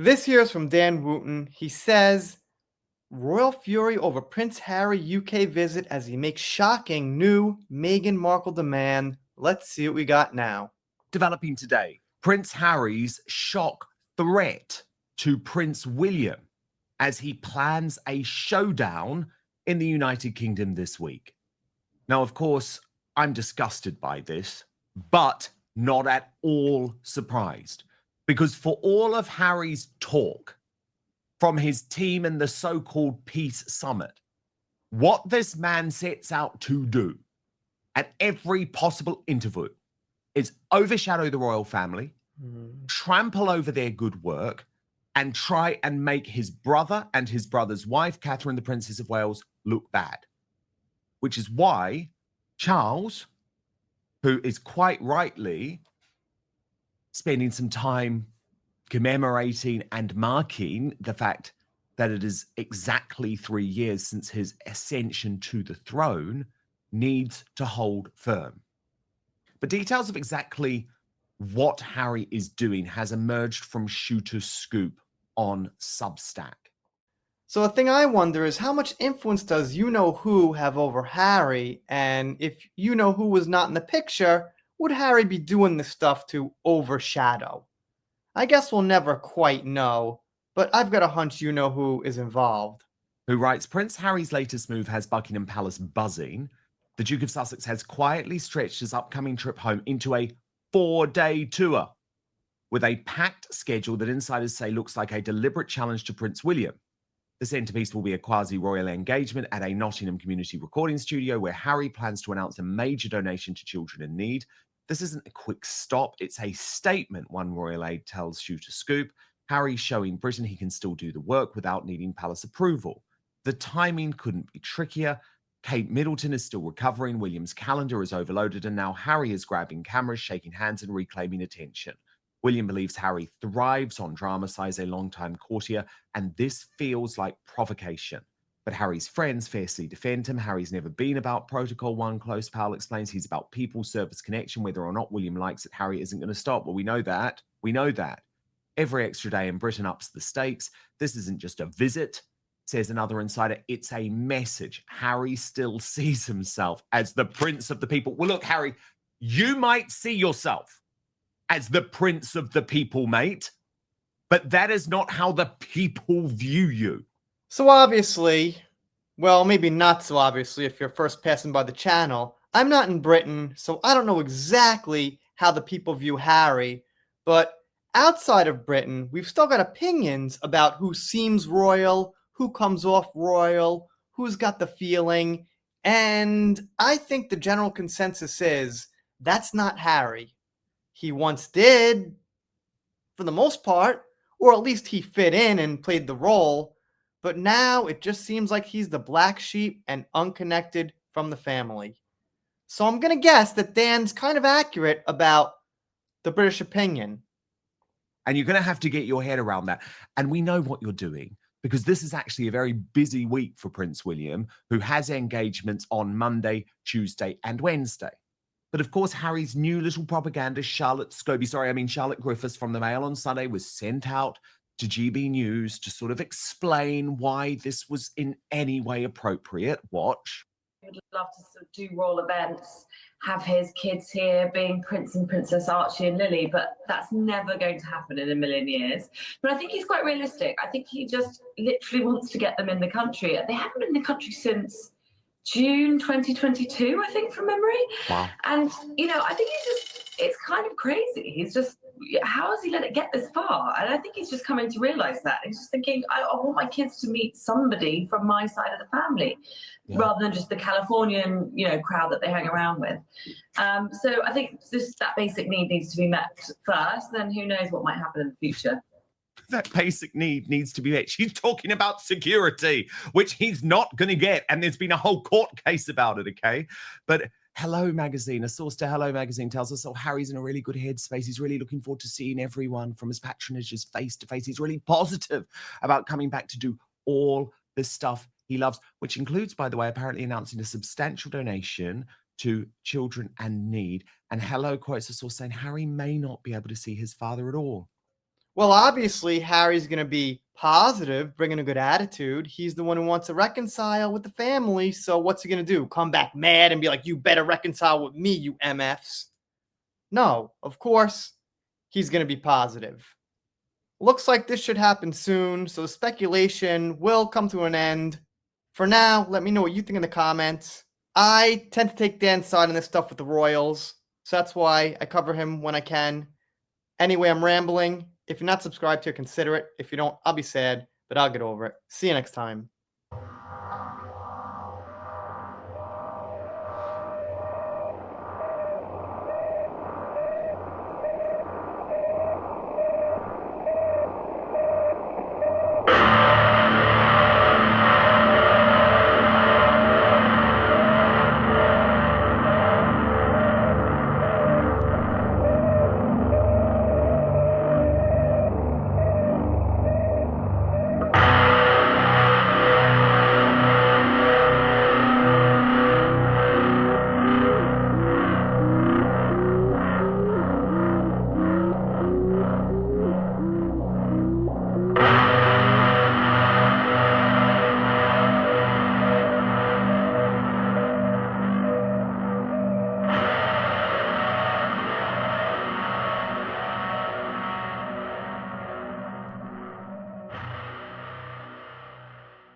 This here is from Dan Wooten. He says, Royal fury over Prince Harry UK visit as he makes shocking new Meghan Markle demand. Let's see what we got now. Developing today, Prince Harry's shock threat to Prince William as he plans a showdown in the United Kingdom this week. Now, of course, I'm disgusted by this, but not at all surprised, because for all of Harry's talk from his team in the so-called peace summit, what this man sets out to do at every possible interview is overshadow the royal family, trample over their good work, and try and make his brother and his brother's wife, Catherine, the Princess of Wales, look bad. Which is why Charles, who is quite rightly spending some time commemorating and marking the fact that it is exactly 3 years since his ascension to the throne, needs to hold firm. But details of exactly what Harry is doing has emerged from Shooter's Scoop on Substack. So the thing I wonder is how much influence does you-know-who have over Harry? And if you-know-who was not in the picture, would Harry be doing this stuff to overshadow? I guess we'll never quite know, but I've got a hunch you-know-who is involved. Who writes, Prince Harry's latest move has Buckingham Palace buzzing. The Duke of Sussex has quietly stretched his upcoming trip home into a 4-day tour with a packed schedule that insiders say looks like a deliberate challenge to Prince William. The centerpiece will be a quasi-royal engagement at a Nottingham community recording studio where Harry plans to announce a major donation to children in need. This isn't a quick stop, it's a statement, one royal aide tells Shooter Scoop. Harry's showing Britain he can still do the work without needing palace approval. The timing couldn't be trickier. Kate Middleton is still recovering, William's calendar is overloaded, and now Harry is grabbing cameras, shaking hands, and reclaiming attention. William believes Harry thrives on drama, says a longtime courtier, and this feels like provocation. But Harry's friends fiercely defend him. Harry's never been about protocol, one close pal explains. He's about people, service, connection. Whether or not William likes it, Harry isn't going to stop. Well, we know that. We know that. Every extra day in Britain ups the stakes. This isn't just a visit, says another insider. It's a message. Harry still sees himself as the prince of the people. Well, look, Harry, you might see yourself as the prince of the people, mate, but that is not how the people view you. So obviously, well, maybe not so obviously if you're first passing by the channel, I'm not in Britain, so I don't know exactly how the people view Harry, but outside of Britain, we've still got opinions about who seems royal, who comes off royal, who's got the feeling, and I think the general consensus is that's not Harry. He once did, for the most part, or at least he fit in and played the role, but now it just seems like he's the black sheep and unconnected from the family. So I'm going to guess that Dan's kind of accurate about the British opinion. And you're going to have to get your head around that. And we know what you're doing, because this is actually a very busy week for Prince William, who has engagements on Monday, Tuesday, and Wednesday. But of course, Harry's new little propagandist, Charlotte Griffiths from the Mail on Sunday, was sent out to GB News to sort of explain why this was in any way appropriate. Watch. He would love to sort of do royal events, have his kids here being Prince and Princess Archie and Lily, but that's never going to happen in a million years. But I think he's quite realistic. I think he just literally wants to get them in the country. They haven't been in the country since June 2022, I think, from memory. Wow. And, I think it's kind of crazy. He's just, how has he let it get this far? And I think he's just coming to realize that. He's just thinking, I want my kids to meet somebody from my side of the family, rather than just the Californian, crowd that they hang around with. So I think just that basic need needs to be met first, then who knows what might happen in the future. That basic need needs to be met. She's talking about security, which he's not going to get. And there's been a whole court case about it, okay? But Hello Magazine, a source to Hello Magazine tells us, Harry's in a really good headspace. He's really looking forward to seeing everyone from his patronages face to face. He's really positive about coming back to do all the stuff he loves, which includes, by the way, apparently announcing a substantial donation to children in need. And Hello quotes a source saying Harry may not be able to see his father at all. Well, obviously, Harry's going to be positive, bringing a good attitude. He's the one who wants to reconcile with the family. So what's he going to do? Come back mad and be like, you better reconcile with me, you MFs. No, of course, he's going to be positive. Looks like this should happen soon, so speculation will come to an end. For now, let me know what you think in the comments. I tend to take Dan's side on this stuff with the Royals, so that's why I cover him when I can. Anyway, I'm rambling. If you're not subscribed here, consider it. If you don't, I'll be sad, but I'll get over it. See you next time.